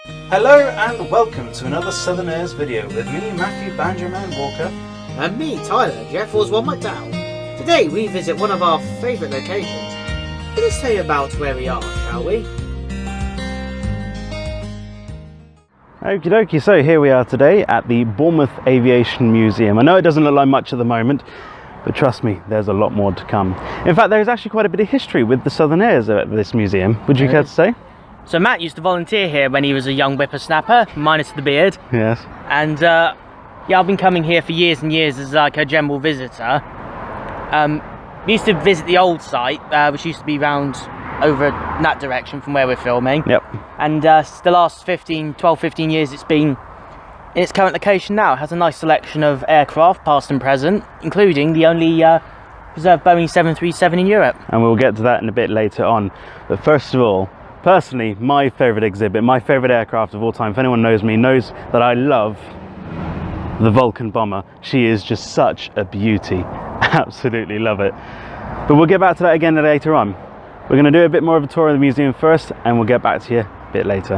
Hello and welcome to another SouthernAirs video with me, Matthew BanjoMan Walker. And me, Tyler, JettForceOne McDowell. Today we visit one of our favourite locations. Let us tell you about where we are, shall we? Okie dokie, so here we are today at the Bournemouth Aviation Museum. I know it doesn't look like much at the moment, but trust me, there's a lot more to come. In fact, there is actually quite a bit of history with the SouthernAirs at this museum. Would you care to say? So Matt used to volunteer here when he was a young whippersnapper, minus the beard. Yes. And yeah, I've been coming here for years and years as like a general visitor. We used to visit the old site, which used to be round over in that direction from where we're filming. Yep. And the last 12, 15 years it's been in its current location now. It has a nice selection of aircraft, past and present, including the only preserved Boeing 737 in Europe. And we'll get to that in a bit later on. But first of all, personally, my favourite exhibit, my favourite aircraft of all time, if anyone knows me, knows that I love the Vulcan Bomber. She is just such a beauty. Absolutely love it. But we'll get back to that again later on. We're going to do a bit more of a tour of the museum first, and we'll get back to you a bit later.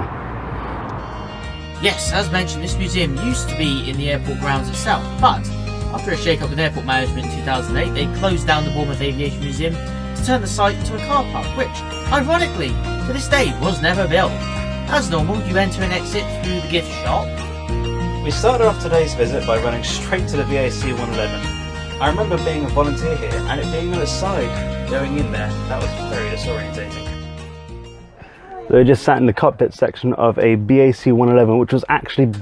Yes, as mentioned, this museum used to be in the airport grounds itself, but after a shake-up with airport management in 2008, they closed down the Bournemouth Aviation Museum to turn the site into a car park, which, ironically, to this day was never built. As normal, you enter and exit through the gift shop. We started off today's visit by running straight to the BAC 111. I remember being a volunteer here and it being on its side going in there. That was very disorientating. So we just sat in the cockpit section of a BAC 111, which was actually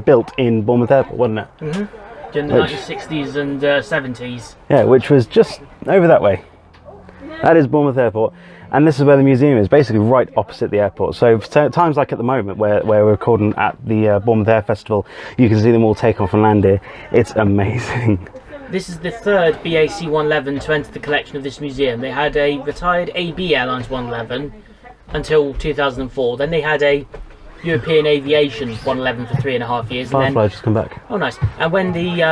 built in Bournemouth Airport, wasn't it? Mm-hmm. During the 1960s and 70s. Yeah, which was just over that way. That is Bournemouth Airport, and this is where the museum is, basically right opposite the airport. So times like at the moment where we're recording at the Bournemouth Air Festival, you can see them all take off and land here. It's amazing. This is the third BAC 111 to enter the collection of this museum. They had a retired AB Airlines 111 until 2004. Then they had a European Aviation 111 for 3.5 years. Firefly just come back. Oh, nice. And when the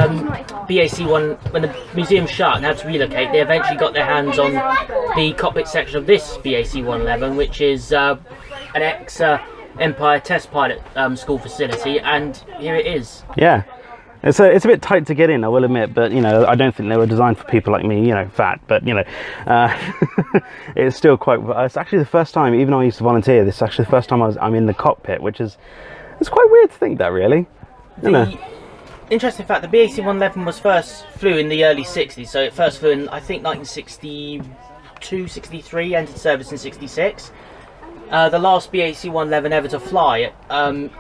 when the museum shut and had to relocate, they eventually got their hands on the cockpit section of this BAC 111, which is an ex-Empire test pilot school facility, and here it is. Yeah. It's a bit tight to get in, I will admit, but, you know, I don't think they were designed for people like me, you know, fat, but, you know, it's still quite, it's actually the first time, even though I used to volunteer, this is actually the first time I'm in the cockpit, which is, it's quite weird to think that, really. The interesting fact, the BAC 111 was first flew in the early 60s, so it first flew in, I think, 1962, 63, entered service in 66. The last BAC 111 ever to fly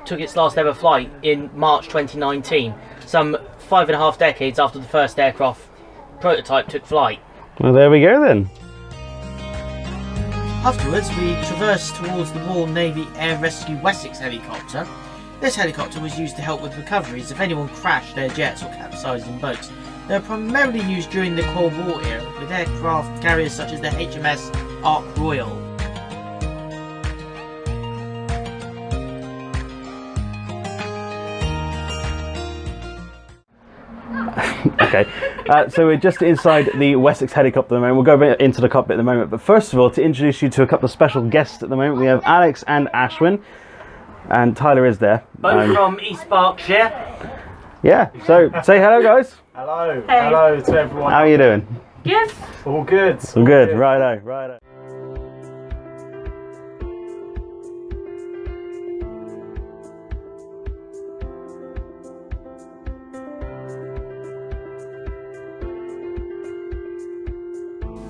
took its last ever flight in March 2019, some 5.5 decades after the first aircraft prototype took flight. Well, there we go then. Afterwards, we traversed towards the Royal Navy Air Rescue Wessex helicopter. This helicopter was used to help with recoveries if anyone crashed their jets or capsized in boats. They were primarily used during the Cold War era, with aircraft carriers such as the HMS Ark Royal. Okay, so we're just inside the Wessex helicopter at the moment. We'll go a bit into the cockpit at the moment, but first of all, to introduce you to a couple of special guests at the moment, we have Alex and Ashwin, and Tyler is there. Both from East Berkshire. Yeah, so say hello, guys. Hello, hey. Hello to everyone. How are you doing? Yes. All good. All good, righto, righto.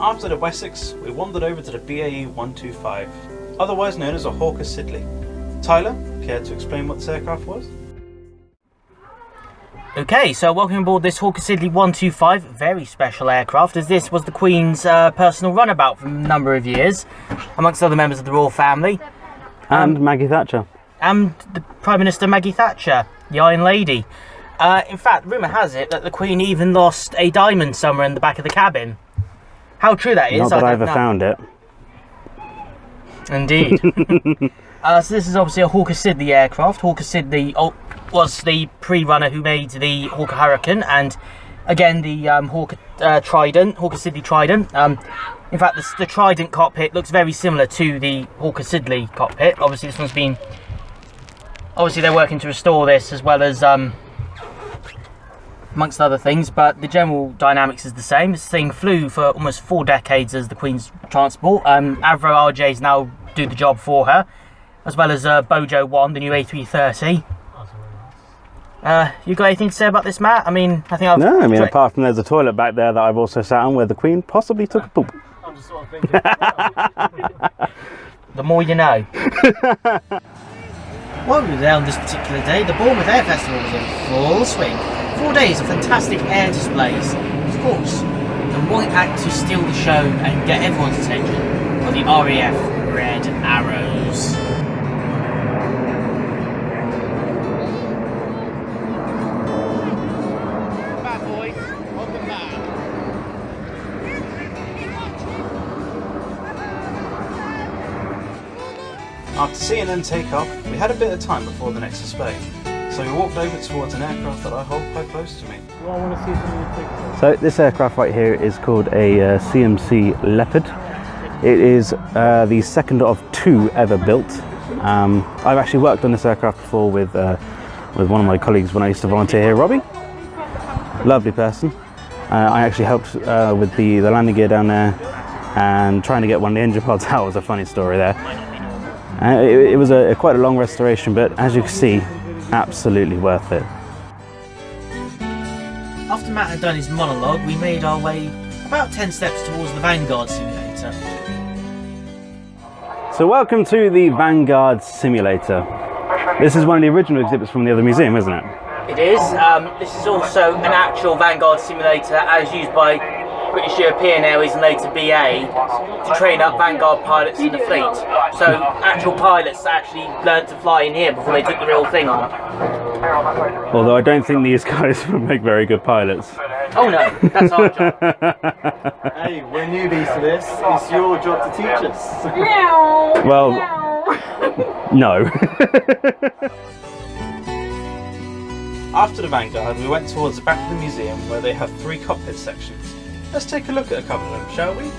After the Wessex, we wandered over to the BAE 125, otherwise known as a Hawker Siddeley. Tyler, care to explain what this aircraft was? Okay, so welcome aboard this Hawker Siddeley 125, very special aircraft, as this was the Queen's personal runabout for a number of years, amongst other members of the royal family. And Maggie Thatcher. And the Prime Minister Maggie Thatcher, the Iron Lady. In fact, rumour has it that the Queen even lost a diamond somewhere in the back of the cabin. How true that is, Not that I ever know. found it. Indeed. So this is obviously a Hawker Siddeley aircraft. Hawker Siddeley was the pre-runner who made the Hawker Hurricane, and again the Hawker Trident, Hawker Siddeley Trident. In fact, the Trident cockpit looks very similar to the Hawker Siddeley cockpit. Obviously, this one's been Obviously they're working to restore this as well as amongst other things, but the general dynamics is the same. This thing flew for almost 4 decades as the Queen's transport. Avro RJs now do the job for her, as well as BanjoMan, the new A330. You got anything to say about this, Matt? I mean, I think I've... No, I mean, apart from there's a toilet back there that I've also sat on where the Queen possibly took a poop. I'm just sort of thinking. The more you know. While we were there on this particular day, the Bournemouth Air Festival was in full swing. 4 days of fantastic air displays. Of course, the right act to steal the show and get everyone's attention were the RAF Red Arrows. After seeing them take off, we had a bit of time before the next display, so we walked over towards an aircraft that I hold quite close to me. Well, I want to see some of the pictures. So this aircraft right here is called a CMC Leopard. It is the second of 2 ever built. I've actually worked on this aircraft before with one of my colleagues when I used to volunteer here, Robbie. Lovely person. I actually helped with the landing gear down there, and trying to get one of the engine pods out was a funny story there. It was quite a long restoration, but as you can see, absolutely worth it. After Matt had done his monologue, we made our way about 10 steps towards the Vanguard Simulator. So welcome to the Vanguard Simulator. This is one of the original exhibits from the other museum, isn't it? It is. This is also an actual Vanguard Simulator as used by British European Airways and later BA to train up Vanguard pilots in the fleet. So actual pilots actually learnt to fly in here before they took the real thing on. Although I don't think these guys would make very good pilots. Oh no, that's our job. Hey, we're newbies to this. It's your job to teach us. Well, no. After the Vanguard, we went towards the back of the museum where they have 3 cockpit sections. Let's take a look at a couple of them, shall we?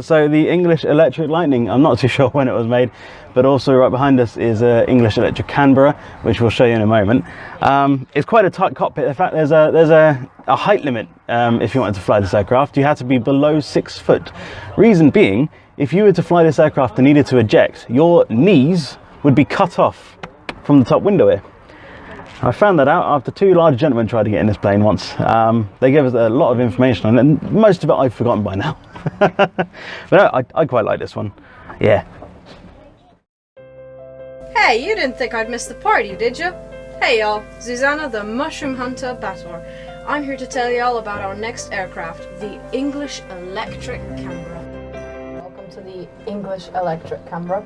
So the English Electric Lightning, I'm not too sure when it was made, but also right behind us is English Electric Canberra, which we'll show you in a moment. It's quite a tight cockpit. In fact, there's a height limit if you wanted to fly this aircraft. You had to be below 6 foot. Reason being, if you were to fly this aircraft and needed to eject, your knees would be cut off from the top window here. I found that out after 2 large gentlemen tried to get in this plane once. They gave us a lot of information on it, and most of it I've forgotten by now. But no, I quite like this one. Yeah. Hey, you didn't think I'd miss the party, did you? Hey y'all, Susanna the Mushroom Hunter Bator. I'm here to tell you all about our next aircraft, the English Electric Canberra. Welcome to the English Electric Canberra.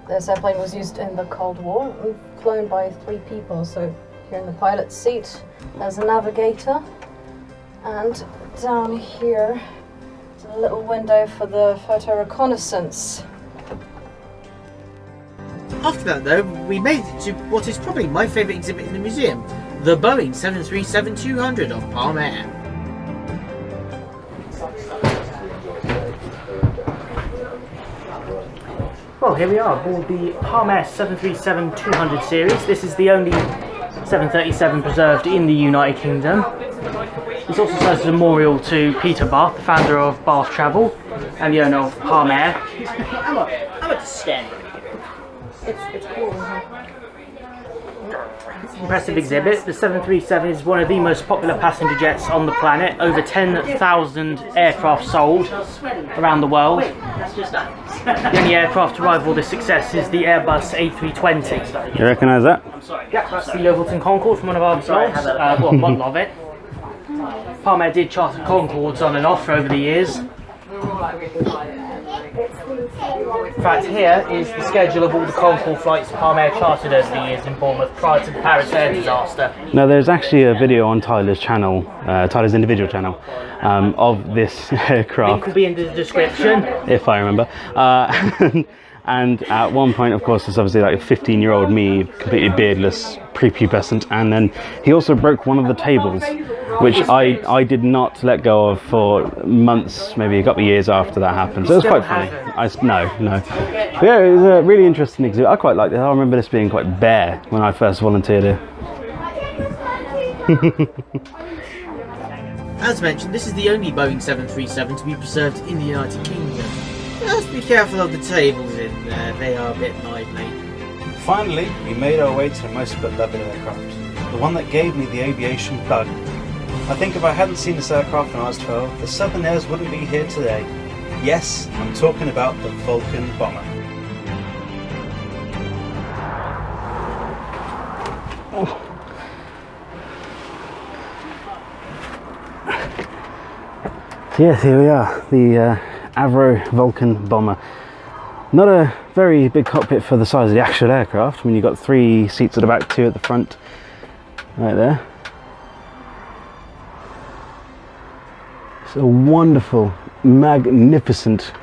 This airplane was used in the Cold War and flown by 3 people, so here in the pilot's seat there's a navigator, and down here is a little window for the photo reconnaissance. After that though, we made it to what is probably my favourite exhibit in the museum, the Boeing 737-200 of Palm Air. Well, here we are aboard the Palm Air 737-200 series. This is the only 737 preserved in the United Kingdom. This also serves as a memorial to Peter Bath, the founder of Bath Travel and the owner of Palm Air. I'm a stand. It's cool. Impressive exhibit. The 737 is one of the most popular passenger jets on the planet. Over 10,000 aircraft sold around the world. The only aircraft to rival this success is the Airbus A320. You recognise that? Yeah, that's the Vulcan Concorde from one of our vlogs. Well, model of it. Palm Air did charter Concordes on and off over the years. In fact, here is the schedule of all the Concorde flights Palm Air chartered over the years in Bournemouth prior to the Paris air disaster. Now, there's actually a video on Tyler's channel, Tyler's individual channel, of this aircraft. Link will be in the description. If I remember. And at one point, of course, there's obviously like a 15-year-old me, completely beardless, prepubescent, and then he also broke one of the tables, which I did not let go of for months, maybe a couple of years after that happened. So it was quite funny. No. But yeah, it was a really interesting exhibit. I quite liked it. I remember this being quite bare when I first volunteered here. As mentioned, this is the only Boeing 737 to be preserved in the United Kingdom. Just be careful of the tables in there, they are a bit lively. Finally, we made our way to the most beloved aircraft, the one that gave me the aviation bug. I think if I hadn't seen this aircraft when I was 12, the SouthernAirs wouldn't be here today. Yes, I'm talking about the Vulcan Bomber. Oh. Yes, here we are, the Avro Vulcan Bomber. Not a very big cockpit for the size of the actual aircraft. I mean, you've got 3 seats at the back, 2 at the front, right there. It's a wonderful, magnificent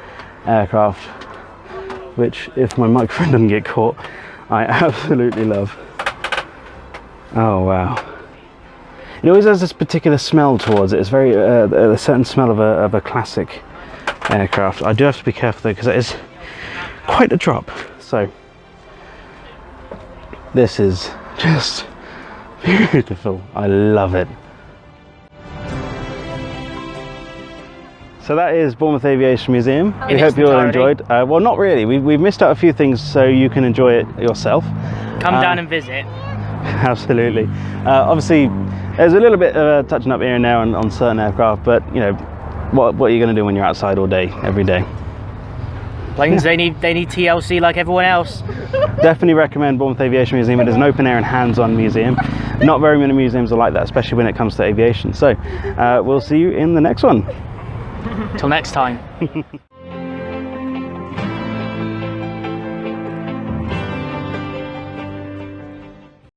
aircraft, which, if my microphone doesn't get caught, I absolutely love. Oh wow. It always has this particular smell towards it. It's very a certain smell of a classic aircraft. I do have to be careful though, because it is quite a drop. So this is just beautiful. I love it. So that is Bournemouth Aviation Museum. We hope you all enjoyed. Well, not really. We've missed out a few things, so you can enjoy it yourself. Come down and visit. Absolutely. Obviously, there's a little bit of touching up here and there on certain aircraft, but you know, what are you going to do when you're outside all day, every day? Planes, they need TLC like everyone else. Definitely recommend Bournemouth Aviation Museum. It is an open air and hands-on museum. Not very many museums are like that, especially when it comes to aviation. So we'll see you in the next one. Till next time.